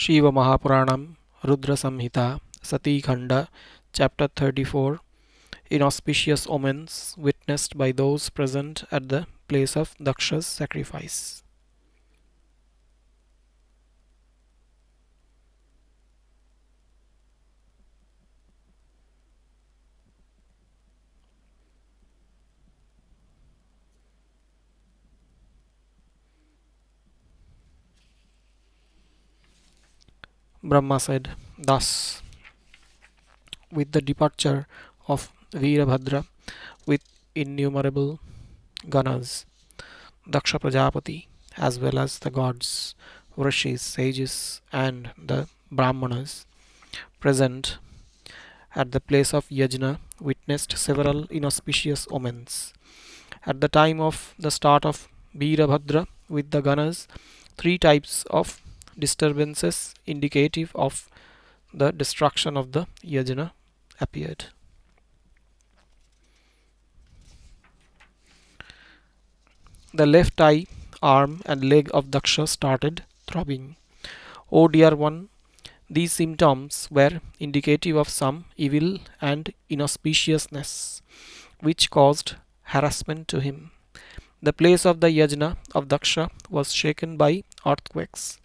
Shiva Puranam, Rudra Samhita, Sati Khanda, Chapter 34. Inauspicious omens witnessed by those present at the place of Daksha's sacrifice. Brahma said, thus, with the departure of Virabhadra with innumerable ganas, Daksha Prajapati, as well as the gods, rishis, sages, and the brahmanas present at the place of yajna witnessed several inauspicious omens. At the time of the start of Virabhadra with the ganas, three types of disturbances indicative of the destruction of the yajna appeared. The left eye, arm, and leg of Daksha started throbbing. Oh dear one, these symptoms were indicative of some evil and inauspiciousness, which caused harassment to him. The place of the yajna of Daksha was shaken by earthquakes.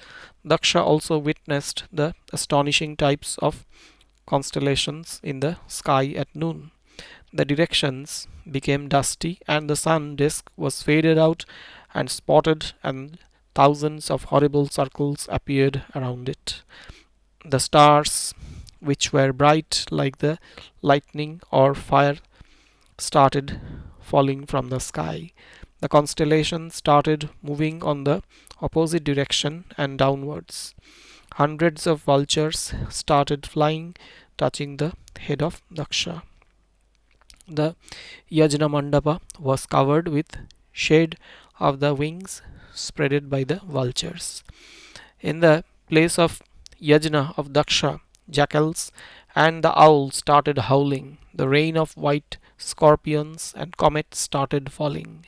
Daksha also witnessed the astonishing types of constellations in the sky at noon. The directions became dusty, and the sun disk was faded out and spotted, and thousands of horrible circles appeared around it. The stars, which were bright like the lightning or fire, started falling from the sky. The constellation started moving on the opposite direction and downwards. Hundreds of vultures started flying, touching the head of Daksha. The yajna mandapa was covered with shade of the wings spreaded by the vultures. In the place of yajna of Daksha, jackals and the owl started howling. The rain of white scorpions and comets started falling.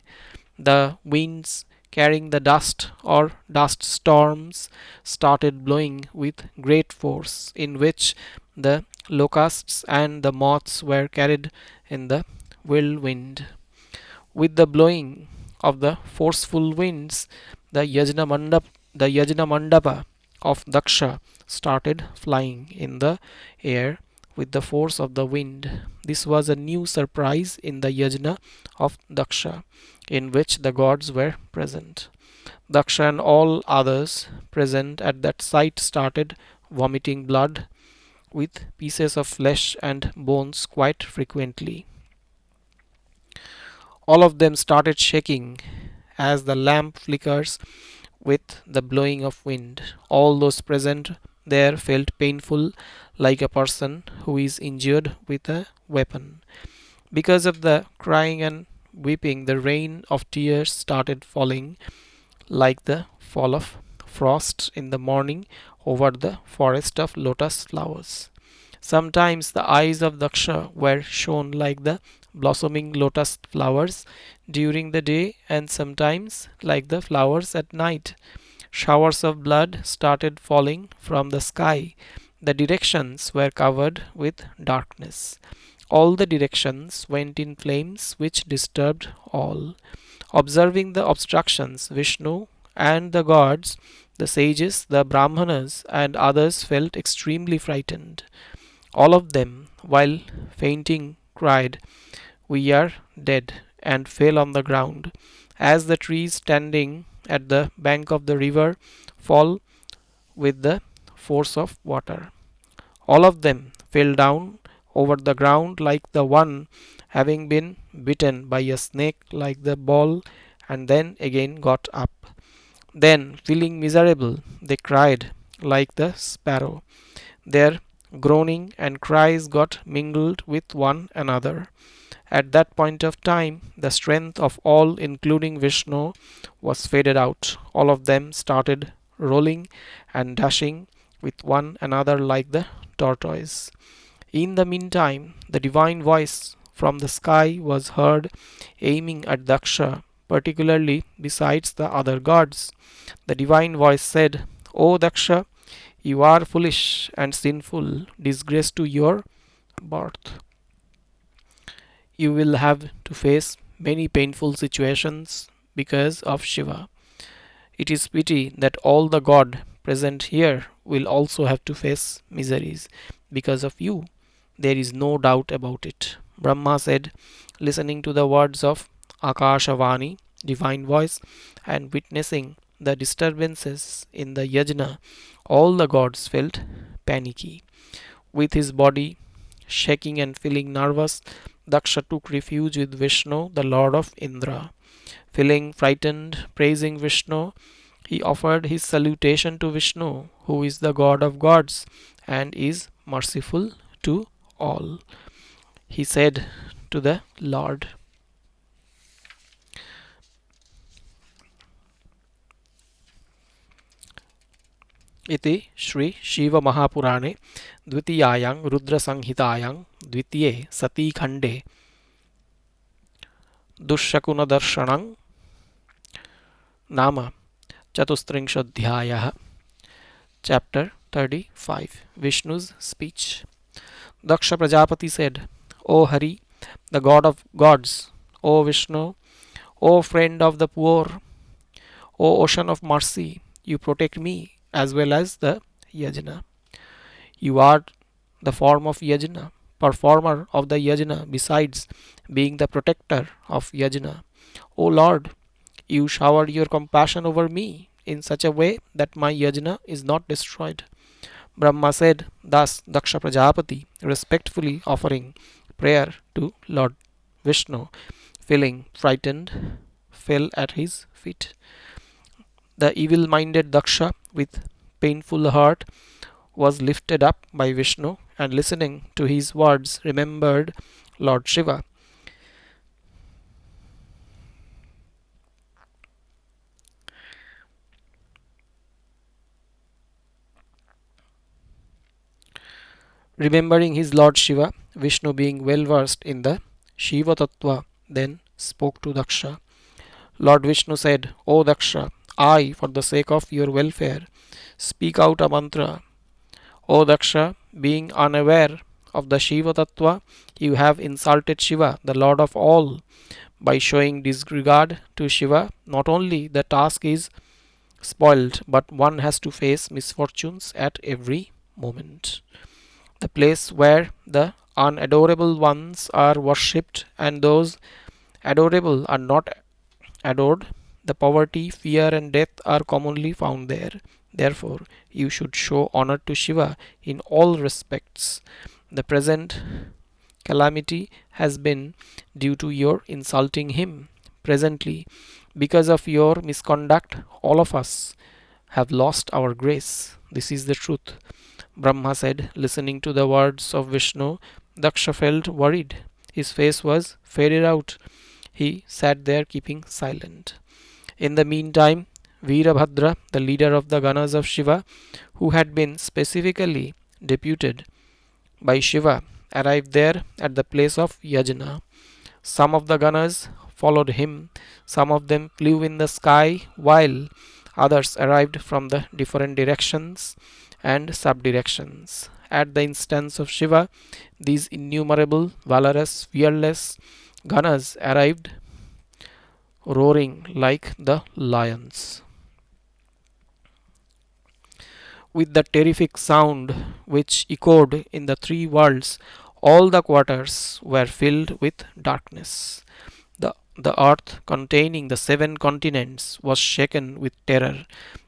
The winds carrying the dust or dust storms started blowing with great force, in which the locusts and the moths were carried in the whirlwind. With the blowing of the forceful winds, the yajna mandapa of Daksha started flying in the air with the force of the wind. This was a new surprise in the yajna of Daksha, in which the gods were present. Daksha and all others present at that sight started vomiting blood with pieces of flesh and bones quite frequently. All of them started shaking as the lamp flickers with the blowing of wind. All those present there felt painful like a person who is injured with a weapon. Because of the crying and weeping, the rain of tears started falling like the fall of frost in the morning over the forest of lotus flowers. Sometimes the eyes of Daksha were shown like the blossoming lotus flowers during the day, and sometimes like the flowers at night. Showers of blood started falling from the sky. The directions were covered with darkness. All the directions went in flames which disturbed all. Observing the obstructions, Vishnu and the gods, the sages, the brahmanas, and others felt extremely frightened. All of them, while fainting, cried, we are dead, and fell on the ground, as the trees standing at the bank of the river fall with the force of water. All of them fell down over the ground like the one having been bitten by a snake like the ball, and then again got up. Then, feeling miserable, they cried like the sparrow. Their groaning and cries got mingled with one another. At that point of time, the strength of all, including Vishnu, was faded out. All of them started rolling and dashing with one another like the tortoise. In the meantime, the divine voice from the sky was heard aiming at Daksha, particularly besides the other gods. The divine voice said, O Daksha, You are foolish and sinful, disgrace to your birth. You will have to face many painful situations because of Shiva. It is pity that all the god present here will also have to face miseries because of you. There is no doubt about it. Brahma said, listening to the words of Akashavani, divine voice, and witnessing the disturbances in the yajna, all the gods felt panicky. With his body shaking and feeling nervous, Daksha took refuge with Vishnu, the lord of Indra. Feeling frightened, praising Vishnu, he offered his salutation to Vishnu, who is the god of gods and is merciful to all. He said to the Lord, इति श्री शिव महापुराणे द्वितीयायां रुद्र संहितायां द्वितीये सती खंडे दुष्शकुनदर्शनं नाम चतुस्त्रिंशोऽध्यायः. Chapter 35, Vishnu's speech. Daksha Prajapati said, O Hari, the god of gods, O Vishnu, O friend of the poor, O ocean of mercy, you protect me as well as the yajna. You are the form of yajna, performer of the yajna, besides being the protector of yajna. O Lord, you shower your compassion over me in such a way that my yajna is not destroyed. Brahma said, thus Daksha Prajapati, respectfully offering prayer to Lord Vishnu, feeling frightened, fell at his feet. The evil-minded Daksha, with painful heart, was lifted up by Vishnu, and listening to his words remembered Lord Shiva. Remembering his Lord Shiva, Vishnu, being well versed in the Shiva Tattva, then spoke to Daksha. Lord Vishnu said, O Daksha, I, for the sake of your welfare, speak out a mantra. O Daksha, being unaware of the Shiva Tattva, you have insulted Shiva, the Lord of all. By showing disregard to Shiva, not only the task is spoiled, but one has to face misfortunes at every moment. The place where the unadorable ones are worshipped and those adorable are not adored, the poverty, fear, and death are commonly found there. Therefore, you should show honor to Shiva in all respects. The present calamity has been due to your insulting him. Presently, because of your misconduct, all of us have lost our grace. This is the truth. Brahma said, listening to the words of Vishnu, Daksha felt worried. His face was faded out. He sat there keeping silent. In the meantime, Virabhadra, the leader of the Ganas of Shiva, who had been specifically deputed by Shiva, arrived there at the place of yajna. Some of the Ganas followed him. Some of them flew in the sky, while others arrived from the different directions and subdirections. At the instance of Shiva, these innumerable, valorous, fearless Ganas arrived roaring like the lions. With the terrific sound which echoed in the three worlds, all the quarters were filled with darkness. The earth containing the seven continents was shaken with terror.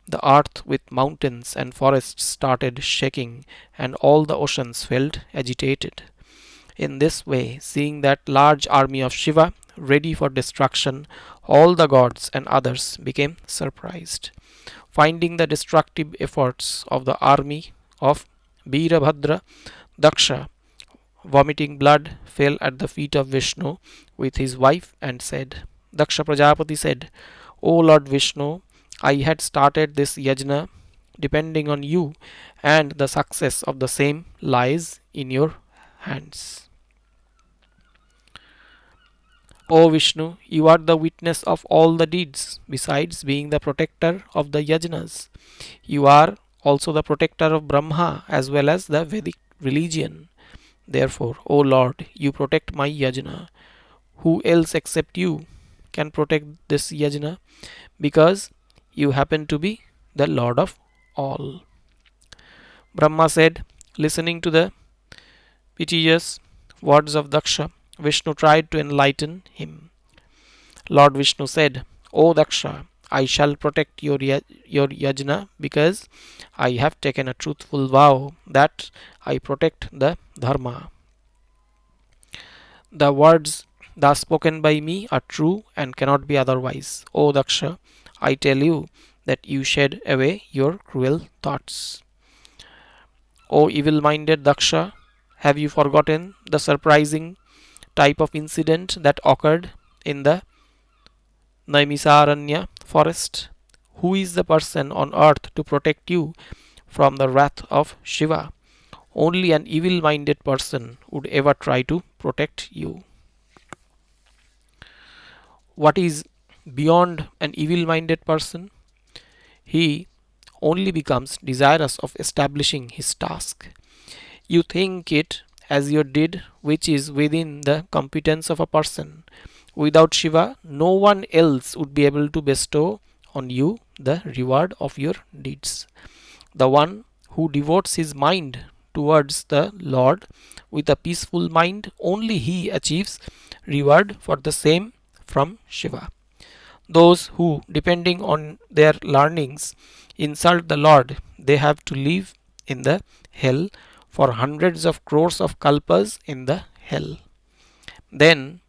The earth with mountains and forests started shaking, and all the oceans felt agitated. In this way, seeing that large army of Shiva ready for destruction, all the gods and others became surprised. Finding the destructive efforts of the army of Virabhadra, Daksha, vomiting blood, fell at the feet of Vishnu with his wife and said, Daksha Prajapati said, O Lord Vishnu, I had started this yajna depending on you, and the success of the same lies in your hands. O Vishnu, you are the witness of all the deeds, besides being the protector of the yajnas. You are also the protector of Brahma as well as the Vedic religion. Therefore, O Lord, you protect my yajna. Who else except you can protect this yajna? Because you happen to be the Lord of all. Brahma said, listening to the piteous words of Daksha, Vishnu tried to enlighten him. Lord Vishnu said, O Daksha, I shall protect your yajna because I have taken a truthful vow that I protect the dharma. The words thus spoken by me are true and cannot be otherwise. O Daksha, I tell you that you shed away your cruel thoughts. O evil minded Daksha, have you forgotten the surprising type of incident that occurred in the Naimisaranya forest? Who is the person on earth to protect you from the wrath of Shiva? Only an evil minded person would ever try to protect you. What is beyond an evil minded person? He only becomes desirous of establishing his task. You think it as your deed which is within the competence of a person. Without Shiva, no one else would be able to bestow on you the reward of your deeds. The one who devotes his mind towards the Lord with a peaceful mind, only he achieves reward for the same from Shiva. Those who, depending on their learnings, insult the Lord, they have to live in the hell for hundreds of crores of kalpas in the hell. Then,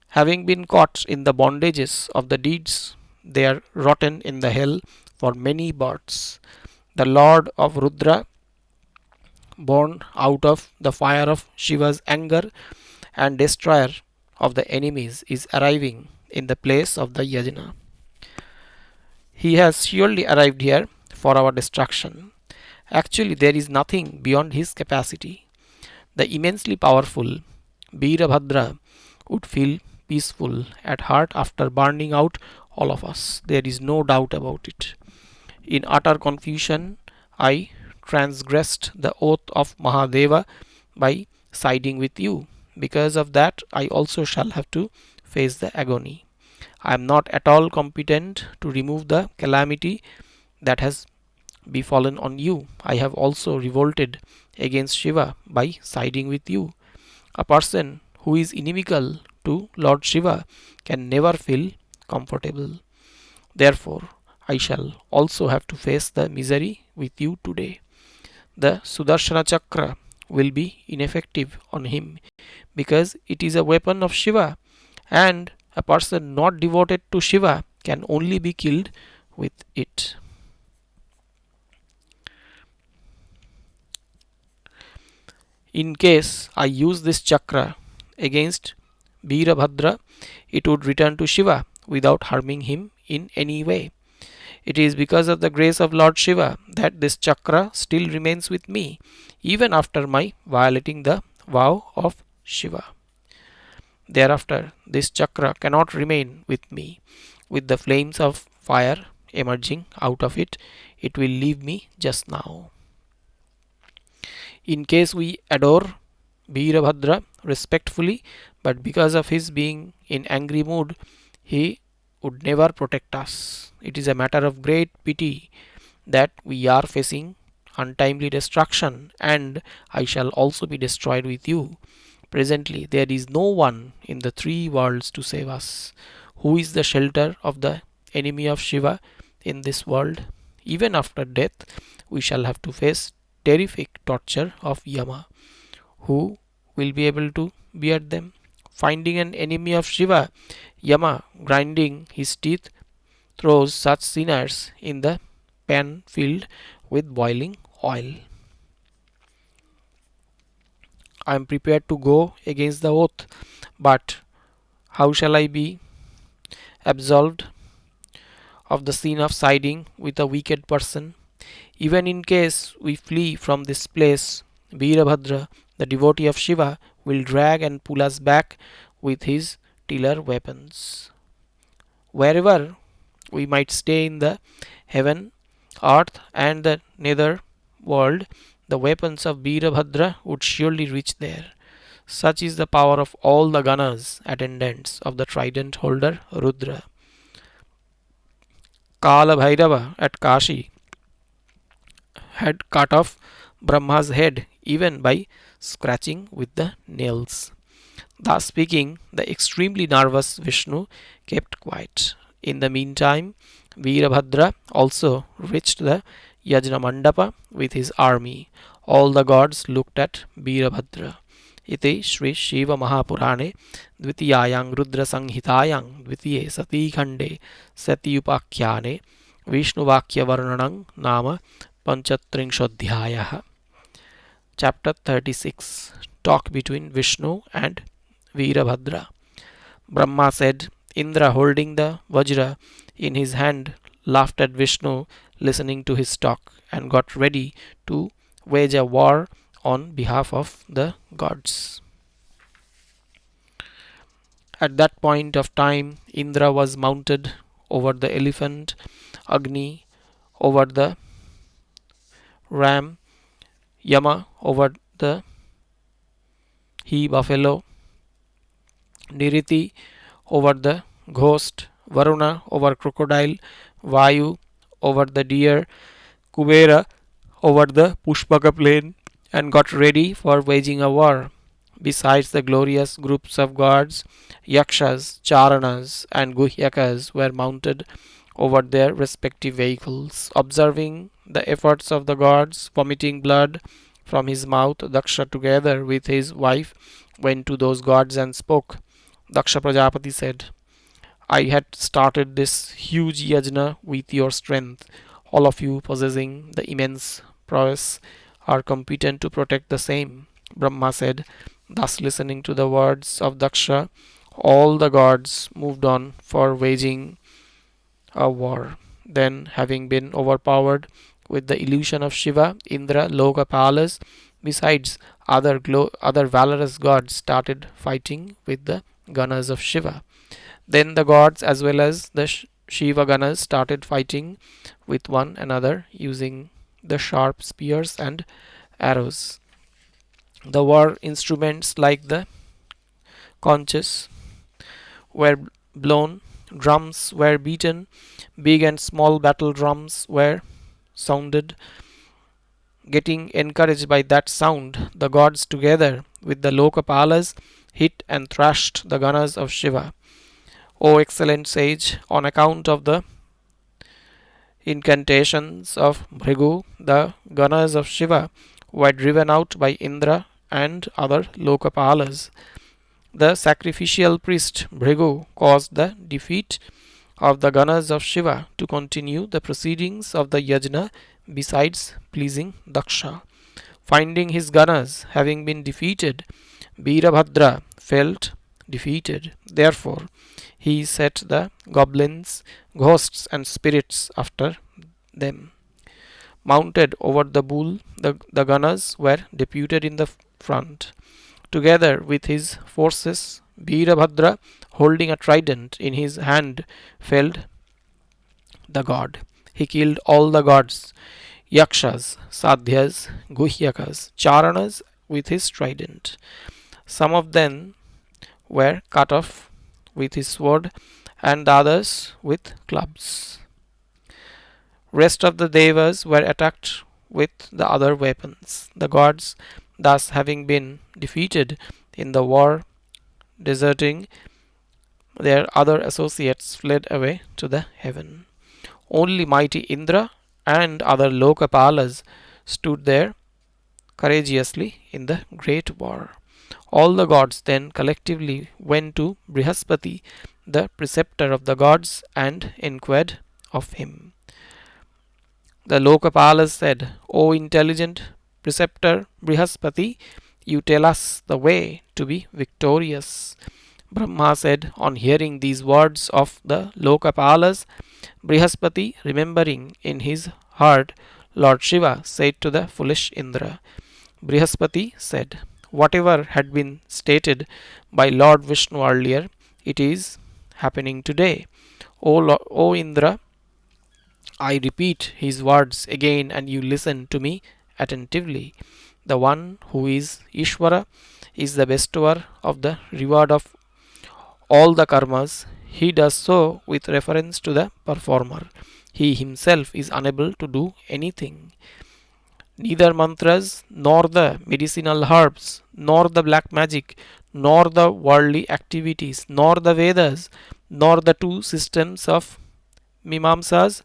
having been caught in the bondages of the deeds, they are rotten in the hell for many births. The Lord of Rudra, born out of the fire of Shiva's anger and destroyer of the enemies, is arriving in the place of the yajna. He has surely arrived here for our destruction. Actually, there is nothing beyond his capacity. The immensely powerful Virabhadra would feel peaceful at heart after burning out all of us. There is no doubt about it. In utter confusion, I transgressed the oath of Mahadeva by siding with you. Because of that, I also shall have to face the agony. I am not at all competent to remove the calamity that has befallen on you. I have also revolted against Shiva by siding with you. A person who is inimical to Lord Shiva can never feel comfortable. Therefore, I shall also have to face the misery with you today. The Sudarshana Chakra will be ineffective on him because it is a weapon of Shiva, and a person not devoted to Shiva can only be killed with it. In case I use this chakra against Virabhadra, it would return to Shiva without harming him in any way. It is because of the grace of Lord Shiva that this chakra still remains with me, even after my violating the vow of Shiva. Thereafter, this chakra cannot remain with me. With the flames of fire emerging out of it, it will leave me just now. In case we adore Virabhadra respectfully, but because of his being in angry mood, he would never protect us. It is a matter of great pity that we are facing untimely destruction, and I shall also be destroyed with you. Presently, there is no one in the three worlds to save us. Who is the shelter of the enemy of Shiva in this world? Even after death, we shall have to face terrific torture of Yama. Who will be able to bear them? Finding an enemy of Shiva, Yama, grinding his teeth, throws such sinners in the pan filled with boiling oil. I am prepared to go against the oath, but how shall I be absolved of the sin of siding with a wicked person? Even in case we flee from this place, Virabhadra, the devotee of Shiva, will drag and pull us back with his tiller weapons. Wherever we might stay in the heaven, earth and the nether world, the weapons of Virabhadra would surely reach there. Such is the power of all the Ganas, attendants of the trident holder Rudra. Kala Bhairava at Kashi had cut off Brahma's head even by scratching with the nails. Thus speaking, the extremely nervous Vishnu kept quiet. In the meantime, Virabhadra also reached the yajna mandapa with his army. All the gods looked at Virabhadra. इति श्री शिव महापुराणे द्वितीयायां रुद्र संहितायां द्वितीये सती खंडे सती उपाख्याने विष्णुवाक्य वर्णनं नाम पंचत्रिंशोऽध्यायः. Chapter 36. Talk between Vishnu and Virabhadra. Brahma said, Indra, holding the Vajra in his hand, laughed at Vishnu, listening to his talk, and got ready to wage a war on behalf of the gods. At that point of time, Indra was mounted over the elephant, Agni over the ram, Yama over the he buffalo, Niriti over the ghost, Varuna over crocodile, Vayu over the deer, Kubera over the Pushpaka plain, and got ready for waging a war. Besides the glorious groups of gods, Yakshas, Charanas, and Guhyakas were mounted over their respective vehicles. Observing the efforts of the gods, vomiting blood from his mouth, Daksha, together with his wife, went to those gods and spoke. Daksha Prajapati said, I had started this huge yajna with your strength. All of you possessing the immense prowess are competent to protect the same. Brahma said, thus listening to the words of Daksha, all the gods moved on for waging a war. Then, having been overpowered with the illusion of Shiva, Indra, Lokapalas, besides other valorous gods, started fighting with the Ganas of Shiva. Then the gods as well as the Shiva Ganas started fighting with one another using the sharp spears and arrows. The war instruments like the conches were blown, drums were beaten, big and small battle drums were sounded. Getting encouraged by that sound, the gods together with the Lokapalas hit and thrashed the Ganas of Shiva. O excellent sage, on account of the incantations of Bhrigu, the Ganas of Shiva were driven out by Indra and other Lokapalas. The sacrificial priest Bhrigu caused the defeat of the Ganas of Shiva to continue the proceedings of the yajna besides pleasing Daksha. Finding his Ganas having been defeated, Virabhadra felt defeated. Therefore, he set the goblins, ghosts, and spirits after them. Mounted over the bull, the Ganas were deputed in the front. Together with his forces, Virabhadra, holding a trident in his hand, felled the god. He killed all the gods, Yakshas, Sadhyas, Guhyakas, Charanas with his trident. Some of them were cut off with his sword and the others with clubs. Rest of the devas were attacked with the other weapons. The gods, thus having been defeated in the war, deserting their other associates, fled away to the heaven. Only mighty Indra and other Lokapalas stood there courageously in the great war. All the gods then collectively went to Brihaspati, the preceptor of the gods, and inquired of him. The Lokapalas said, O intelligent preceptor Brihaspati, you tell us the way to be victorious. Brahma said, on hearing these words of the Lokapalas, Brihaspati, remembering in his heart Lord Shiva, said to the foolish Indra. Brihaspati said, whatever had been stated by Lord Vishnu earlier, it is happening today. O Indra, I repeat his words again and you listen to me attentively. The one who is Ishvara is the bestower of the reward of all the karmas. He does so with reference to the performer. He himself is unable to do anything. Neither mantras, nor the medicinal herbs, nor the black magic, nor the worldly activities, nor the Vedas, nor the two systems of Mimamsas,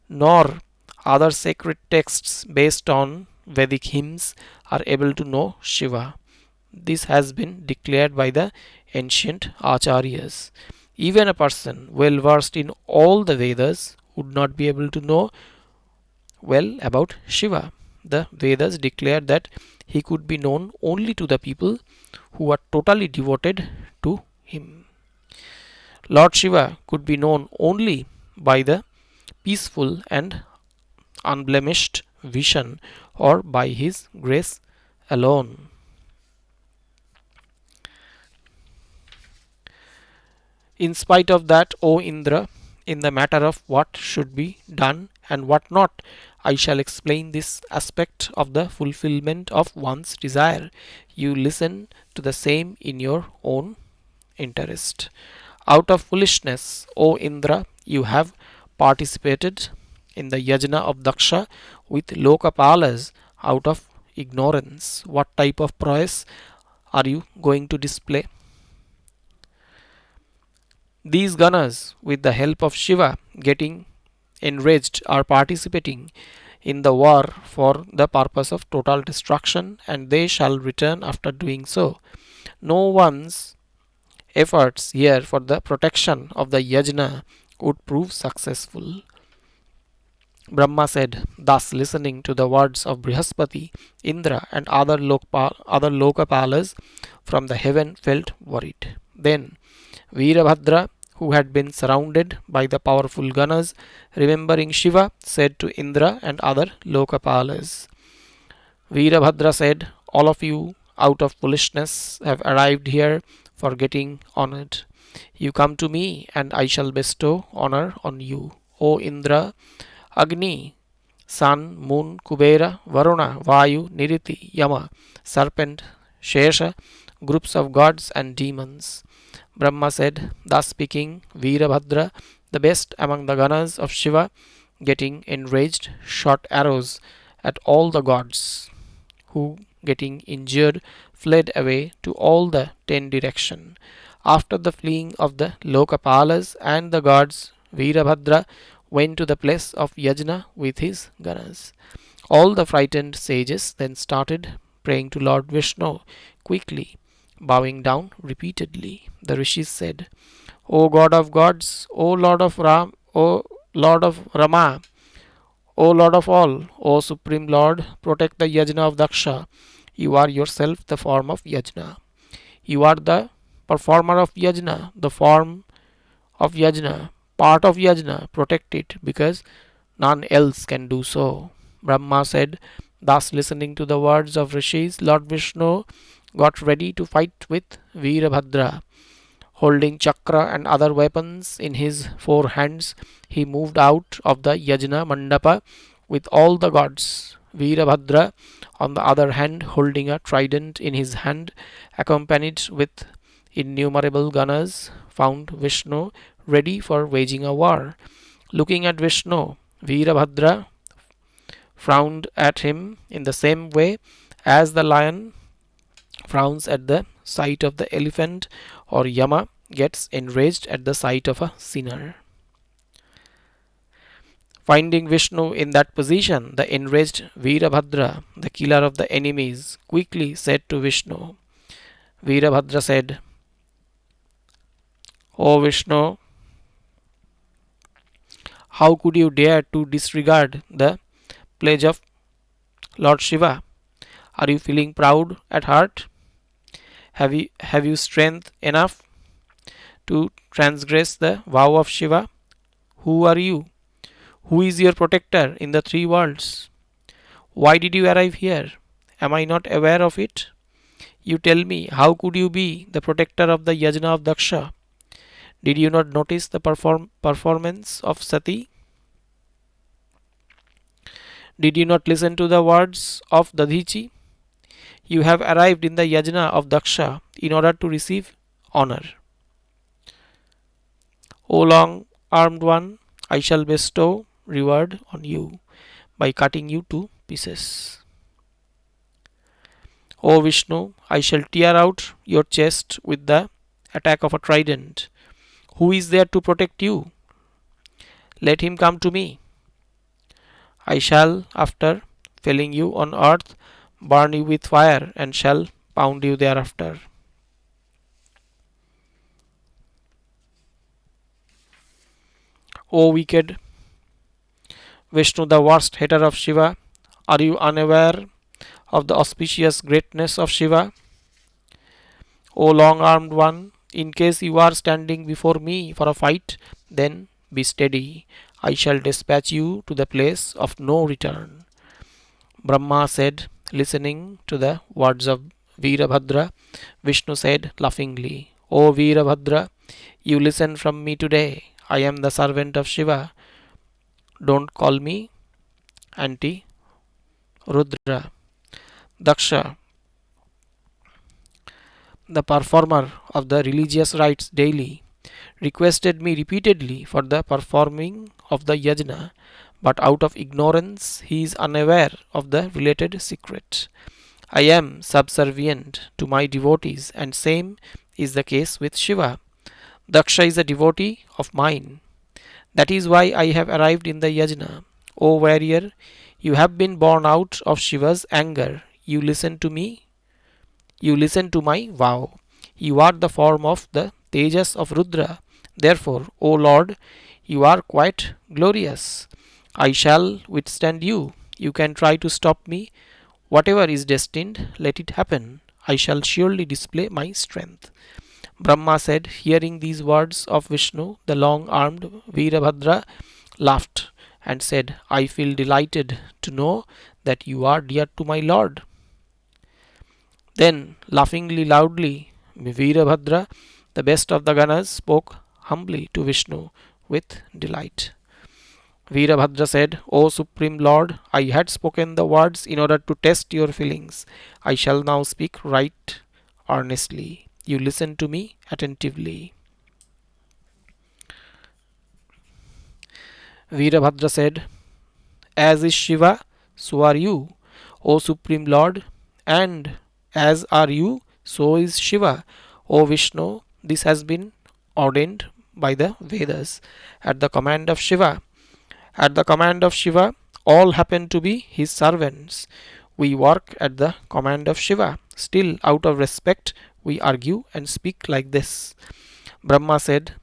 nor other sacred texts based on Vedic hymns are able to know Shiva. This has been declared by the ancient Acharyas. Even a person well versed in all the Vedas would not be able to know well about Shiva. The Vedas declare that he could be known only to the people who are totally devoted to him. Lord Shiva could be known only by the peaceful and unblemished vision or by his grace alone. In spite of that, O Indra, in the matter of what should be done and what not, I shall explain this aspect of the fulfillment of one's desire. You listen to the same in your own interest. Out of foolishness, O Indra, you have participated in the yajna of Daksha with Lokapalas out of ignorance. What type of prowess are you going to display? These Ganas, with the help of Shiva, getting enraged, are participating in the war for the purpose of total destruction, and they shall return after doing so. No one's efforts here for the protection of the yajna would prove successful. Brahma said, thus listening to the words of Brihaspati, Indra, and other Lokapalas from the heaven felt worried. Then Virabhadra, who had been surrounded by the powerful Ganas, remembering Shiva, said to Indra and other Lokapalas, Virabhadra said, all of you out of foolishness have arrived here for getting honored. You come to me and I shall bestow honor on you. O Indra, Agni, Sun, Moon, Kubera, Varuna, Vayu, Niriti, Yama, Serpent, Shesha, groups of gods and demons. Brahma said, thus speaking, Virabhadra, the best among the Ganas of Shiva, getting enraged, shot arrows at all the gods, who, getting injured, fled away to all the 10 directions. After the fleeing of the Lokapalas and the gods, Virabhadra went to the place of yajna with his Ganas. All the frightened sages then started praying to Lord Vishnu quickly, bowing down repeatedly. The rishis said, O God of gods, O Lord of Ram, O Lord of Rama, O Lord of all, O Supreme Lord, protect the yajna of Daksha. You are yourself the form of yajna. You are the performer of yajna, the form of yajna, part of yajna. Protect it, because none else can do so. Brahma said, thus listening to the words of rishis, Lord Vishnu got ready to fight with Virabhadra. Holding chakra and other weapons in his 4 hands, he moved out of the yajna mandapa with all the gods. Virabhadra, on the other hand, holding a trident in his hand, accompanied with innumerable Ganas, found Vishnu ready for waging a war. Looking at Vishnu, Virabhadra frowned at him in the same way as the lion frowns at the sight of the elephant, or Yama gets enraged at the sight of a sinner. Finding Vishnu in that position, the enraged Virabhadra, the killer of the enemies, quickly said to Vishnu. Virabhadra said, O Vishnu, how could you dare to disregard the pledge of Lord Shiva? Are you feeling proud at heart? Have you strength enough to transgress the vow of Shiva? Who are you? Who is your protector in the 3 worlds? Why did you arrive here? Am I not aware of it? You tell me, how could you be the protector of the yajna of Daksha? Did you not notice the performance of Sati? Did you not listen to the words of Dadhichi? You have arrived in the yajna of Daksha in order to receive honor. O long armed one, I shall bestow reward on you by cutting you to pieces. O Vishnu, I shall tear out your chest with the attack of a trident. Who is there to protect you? Let him come to me. I shall, after felling you on earth, burn you with fire and shall pound you thereafter. O wicked Vishnu, the worst hater of Shiva, are you unaware of the auspicious greatness of Shiva? O long armed one, in case you are standing before me for a fight, then be steady. I shall dispatch you to the place of no return. Brahma said, listening to the words of Virabhadra. Vishnu said laughingly, O Virabhadra, you listen from me today. I am the servant of Shiva. Don't call me anti Rudra. Daksha, the performer of the religious rites daily, requested me repeatedly for the performing of the yajna, but out of ignorance he is unaware of the related secret. I am subservient to my devotees, and same is the case with Shiva. Daksha is a devotee of mine. That is why I have arrived in the yajna. O warrior, you have been born out of Shiva's anger. You listen to me. You listen to my vow. You are the form of the Tejas of Rudra. Therefore, O Lord, you are quite glorious. I shall withstand you. You can try to stop me. Whatever is destined, let it happen. I shall surely display my strength. Brahma said, hearing these words of Vishnu, the long armed Virabhadra laughed and said, I feel delighted to know that you are dear to my Lord. Then, laughingly loudly, Virabhadra, the best of the Ganas, spoke humbly to Vishnu with delight. Virabhadra said, O Supreme Lord, I had spoken the words in order to test your feelings. I shall now speak right earnestly. You listen to me attentively. Virabhadra said, As is Shiva, so are you, O Supreme Lord, and as are you, so is Shiva. O Vishnu, this has been ordained by the Vedas at the command of Shiva. At the command of Shiva, all happen to be his servants. We work at the command of Shiva. Still, out of respect, we argue and speak like this. Brahma said,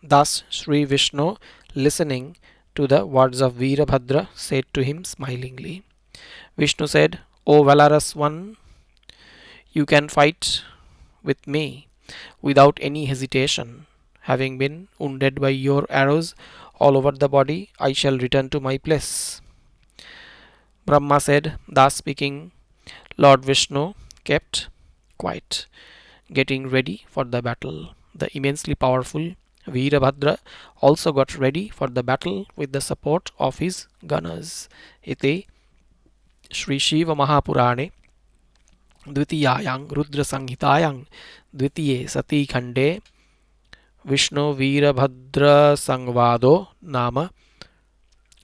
thus Sri Vishnu, listening to the words of Virabhadra, said to him smilingly. Vishnu said, O valorous one, you can fight with me without any hesitation. Having been wounded by your arrows all over the body, I shall return to my place. Brahma said, thus speaking, Lord Vishnu kept quiet, getting ready for the battle. The immensely powerful Virabhadra also got ready for the battle with the support of his gunners. Ite Sri Shiva Mahapurane Dvitiyayang Rudra Samhitayang Dvitiye Sati Khande Vishnu Virabhadra Sangvado Nama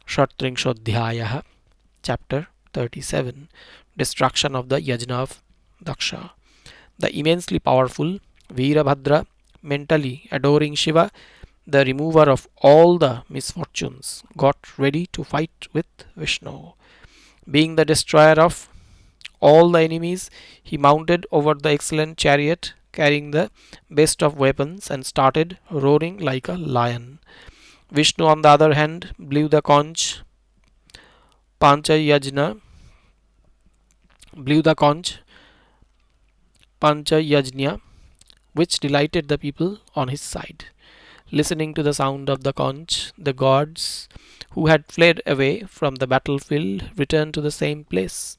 Shatringshodhyayah, Chapter 37, Destruction of the Yajna of Daksha. The immensely powerful Virabhadra, mentally adoring Shiva, the remover of all the misfortunes, got ready to fight with Vishnu. Being the destroyer of all the enemies, he mounted over the excellent chariot, carrying the best of weapons, and started roaring like a lion. Vishnu, on the other hand, blew the conch Pancha Yajna, which delighted the people on his side. Listening to the sound of the conch, the gods who had fled away from the battlefield returned to the same place.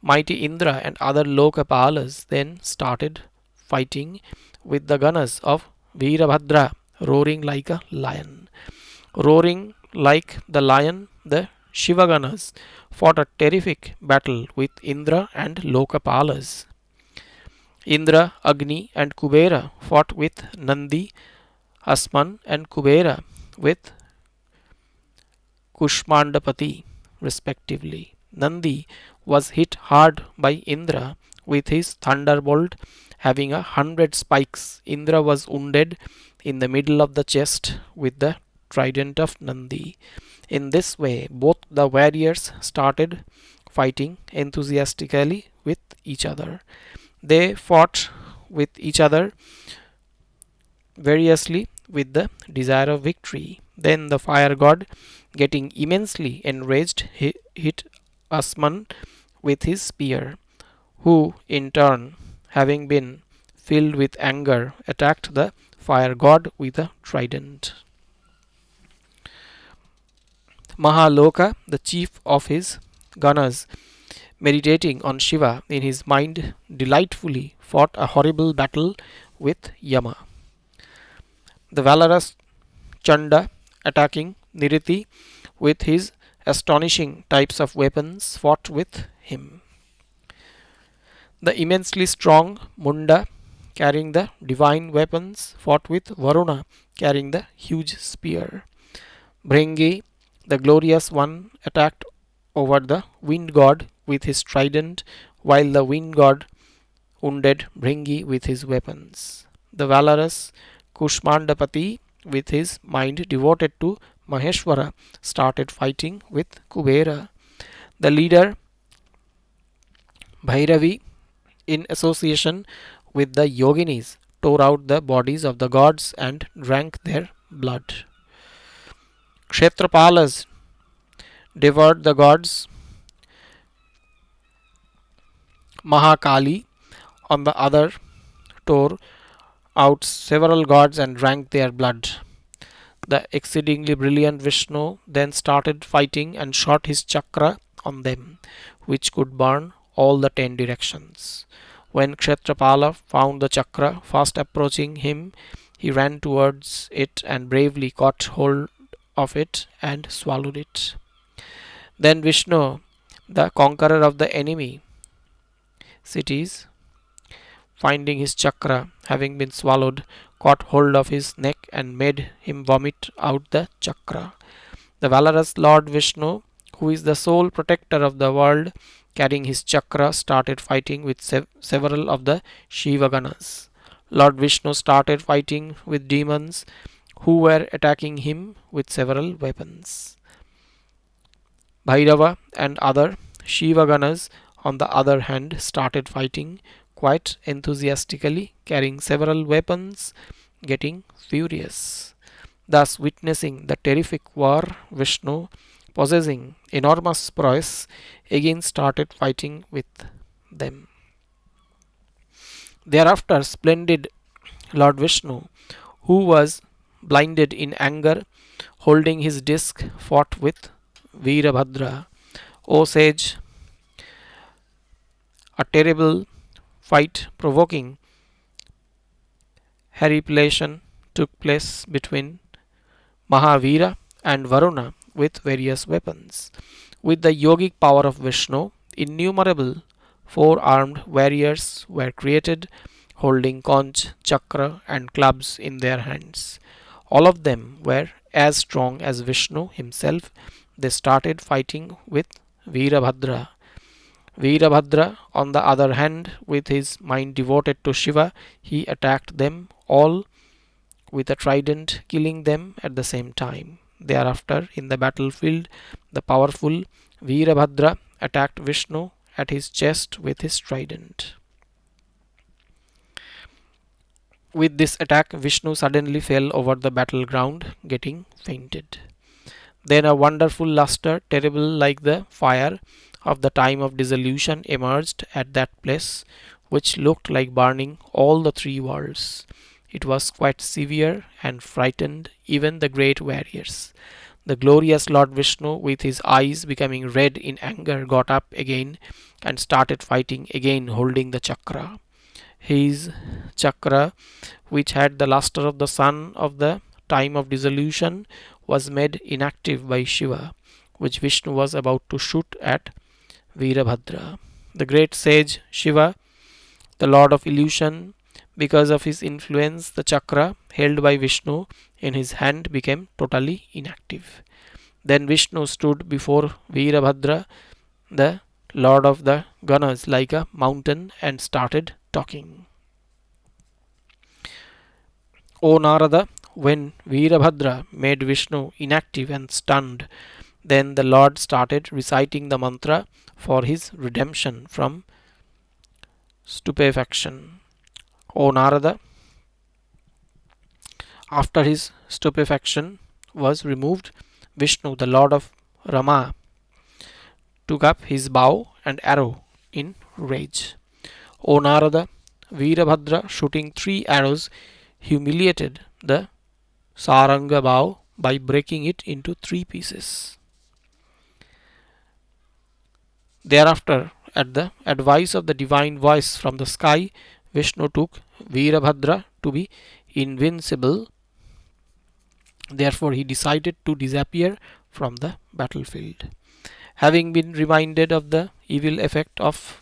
Mighty Indra and other Lokapalas then started fighting with the gunners of Virabhadra roaring like a lion. Roaring like the lion, the Shiva gunners fought a terrific battle with Indra and Lokapalas. Indra, Agni, and Kubera fought with Nandi, Asman, and Kubera with Kushmandapati, respectively. Nandi was hit hard by Indra with his thunderbolt having 100 spikes. Indra was wounded in the middle of the chest with the trident of Nandi. In this way, both the warriors started fighting enthusiastically with each other. They fought with each other variously with the desire of victory. Then the fire god, getting immensely enraged, hit Asman with his spear, who in turn, having been filled with anger, attacked the fire god with a trident. Mahaloka, the chief of his gunners, meditating on Shiva in his mind, delightfully fought a horrible battle with Yama. The valorous Chanda, attacking Niriti with his astonishing types of weapons, fought with him. The immensely strong Munda, carrying the divine weapons, fought with Varuna, carrying the huge spear. Bhringi, the glorious one, attacked over the wind god with his trident, while the wind god wounded Bhringi with his weapons. The valorous Kushmandapati, with his mind devoted to Maheshwara, started fighting with Kubera. The leader Bhairavi, in association with the yoginis, tore out the bodies of the gods and drank their blood. Kshetrapalas devoured the gods. Mahakali, on the other, tore out several gods and drank their blood. The exceedingly brilliant Vishnu then started fighting and shot his chakra on them, which could burn all the 10 directions. When Kshetrapala found the chakra fast approaching him, he ran towards it and bravely caught hold of it and swallowed it. Then Vishnu, the conqueror of the enemy cities, finding his chakra having been swallowed, caught hold of his neck and made him vomit out the chakra. The valorous Lord Vishnu, who is the sole protector of the world, carrying his chakra, started fighting with several of the Shiva Ganas. Lord Vishnu started fighting with demons who were attacking him with several weapons. Bhairava and other Shiva Ganas, on the other hand, started fighting quite enthusiastically, carrying several weapons, getting furious. Thus, witnessing the terrific war, Vishnu, possessing enormous prowess, again started fighting with them. Thereafter, splendid Lord Vishnu, who was blinded in anger, holding his disc, fought with Virabhadra. O sage, a terrible fight provoking haripulation took place between Mahavira and Varuna with various weapons. With the yogic power of Vishnu, innumerable four-armed warriors were created, holding conch, chakra, and clubs in their hands. All of them were as strong as Vishnu himself. They started fighting with Virabhadra. Virabhadra, on the other hand, with his mind devoted to Shiva, he attacked them all with a trident, killing them at the same time. Thereafter, in the battlefield, the powerful Virabhadra attacked Vishnu at his chest with his trident. With this attack, Vishnu suddenly fell over the battleground, getting fainted. Then a wonderful luster, terrible like the fire of the time of dissolution, emerged at that place, which looked like burning all the three worlds. It was quite severe and frightened even the great warriors. The glorious Lord Vishnu, with his eyes becoming red in anger, got up again and started fighting again, holding the chakra. His chakra, which had the luster of the sun of the time of dissolution, was made inactive by Shiva, which Vishnu was about to shoot at Virabhadra. The great sage Shiva, the lord of illusion, because of his influence, the chakra held by Vishnu in his hand became totally inactive. Then Vishnu stood before Virabhadra, the lord of the Ganas, like a mountain and started talking. O Narada, when Virabhadra made Vishnu inactive and stunned, then the Lord started reciting the mantra for his redemption from stupefaction. O Narada, after his stupefaction was removed, Vishnu, the Lord of Rama, took up his bow and arrow in rage. O Narada, Virabhadra, shooting 3 arrows, humiliated the Saranga bow by breaking it into 3 pieces. Thereafter, at the advice of the divine voice from the sky, Vishnu took Virabhadra to be invincible. Therefore, he decided to disappear from the battlefield. Having been reminded of the evil effect of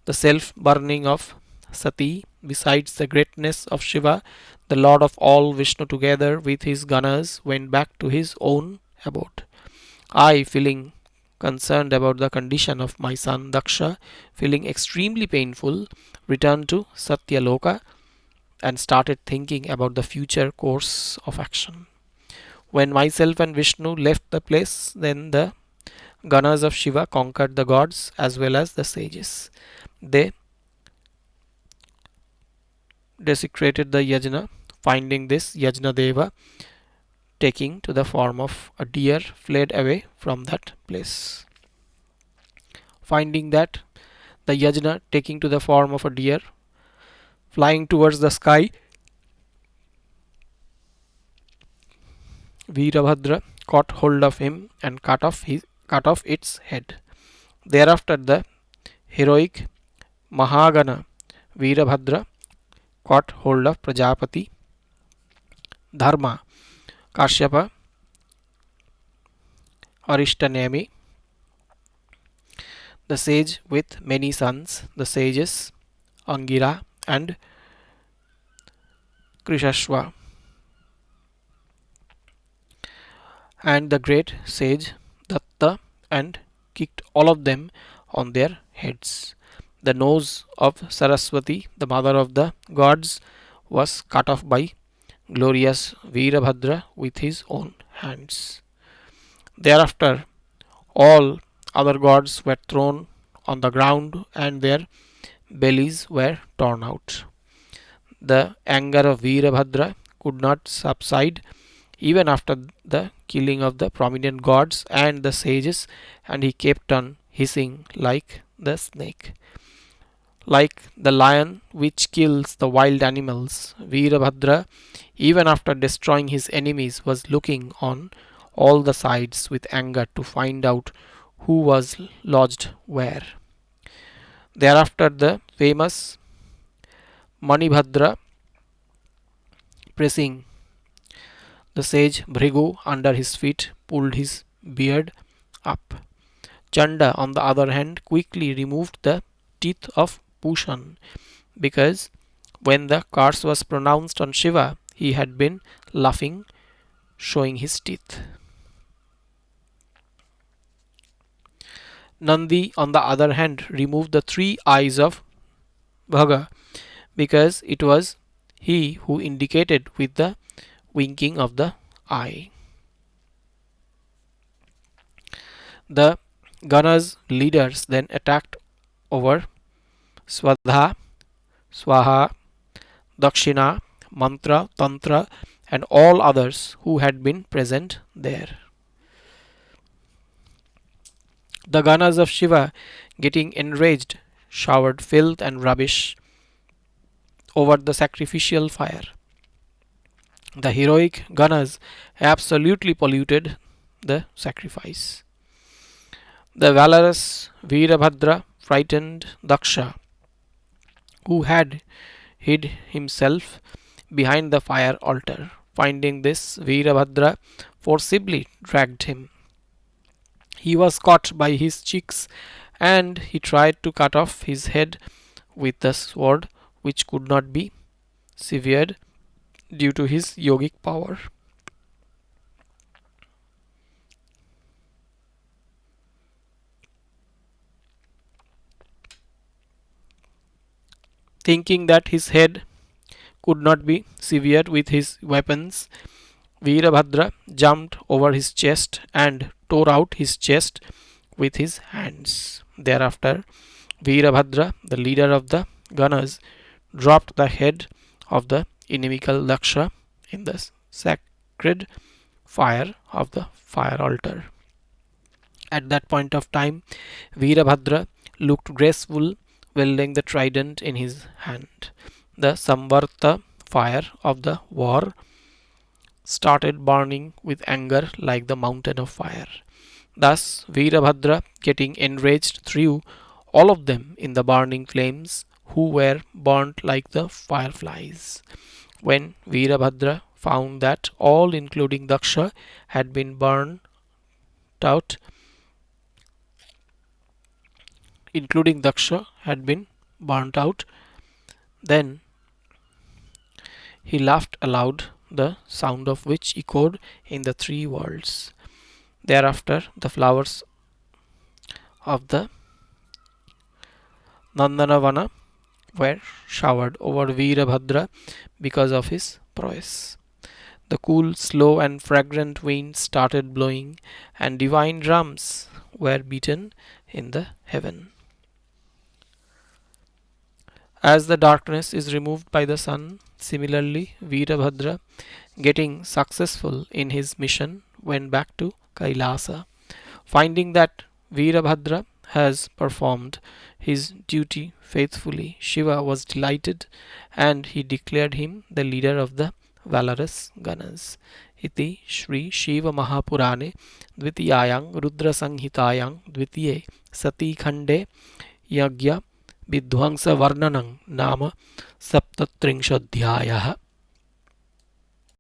the self burning of Sati, besides the greatness of Shiva, the Lord of all, Vishnu, together with his Ganas, went back to his own abode. I, feeling concerned about the condition of my son Daksha, feeling extremely painful, returned to Satyaloka and started thinking about the future course of action. When myself and Vishnu left the place, then the Ganas of Shiva conquered the gods as well as the sages. They desecrated the yajna. Finding this, Yajna Deva, taking to the form of a deer, fled away from that place. Finding that the yajna, taking to the form of a deer, flying towards the sky, Virabhadra caught hold of him and cut off its head. Thereafter, the heroic Mahagana Virabhadra caught hold of Prajapati Dharma, Kashyapa, Arishtanemi, the sage with many sons, the sages Angira and Krishashva, and the great sage Datta, and kicked all of them on their heads. The nose of Saraswati, the mother of the gods, was cut off by glorious Virabhadra with his own hands. Thereafter, all other gods were thrown on the ground and their bellies were torn out. The anger of Virabhadra could not subside even after the killing of the prominent gods and the sages, and he kept on hissing like the snake. Like the lion which kills the wild animals, Virabhadra, even after destroying his enemies, was looking on all the sides with anger to find out who was lodged where. Thereafter, the famous Manibhadra, pressing the sage Bhrigu under his feet, pulled his beard up. Chanda, on the other hand, quickly removed the teeth of Pushan, because when the curse was pronounced on Shiva, he had been laughing, showing his teeth. Nandi, on the other hand, removed the 3 eyes of Bhaga, because it was he who indicated with the winking of the eye. The Ganas leaders then attacked over Swadha, Swaha, Dakshina, Mantra, Tantra, and all others who had been present there. The Ganas of Shiva, getting enraged, showered filth and rubbish over the sacrificial fire. The heroic Ganas absolutely polluted the sacrifice. The valorous Virabhadra frightened Daksha who had hid himself behind the fire altar. Finding this, Virabhadra forcibly dragged him. He was caught by his cheeks, and he tried to cut off his head with the sword, which could not be severed due to his yogic power. Thinking that his head could not be severed with his weapons, Virabhadra jumped over his chest and tore out his chest with his hands. Thereafter, Virabhadra, the leader of the gunners, dropped the head of the inimical Daksha in the sacred fire of the fire altar. At that point of time, Virabhadra looked graceful, wielding the trident in his hand. The Samvarta fire of the war started burning with anger like the mountain of fire. Thus, Virabhadra, getting enraged, threw all of them in the burning flames, who were burnt like the fireflies. When Virabhadra found that all, including Daksha, had been burned out, then he laughed aloud, the sound of which echoed in the three worlds. Thereafter, the flowers of the Nandanavana were showered over Virabhadra because of his prowess. The cool, slow, and fragrant wind started blowing, and divine drums were beaten in the heaven. As the darkness is removed by the sun, similarly, Virabhadra, getting successful in his mission, went back to Kailasa. Finding that Virabhadra has performed his duty faithfully, Shiva was delighted, and he declared him the leader of the valorous gunners. Iti Shri Shiva Mahapurane Dvitiyayang Rudra Samhitayang Dvitiye Sati Khande Yajna विध्वंस वर्णनं नाम सप्तत्रिंशोऽध्यायः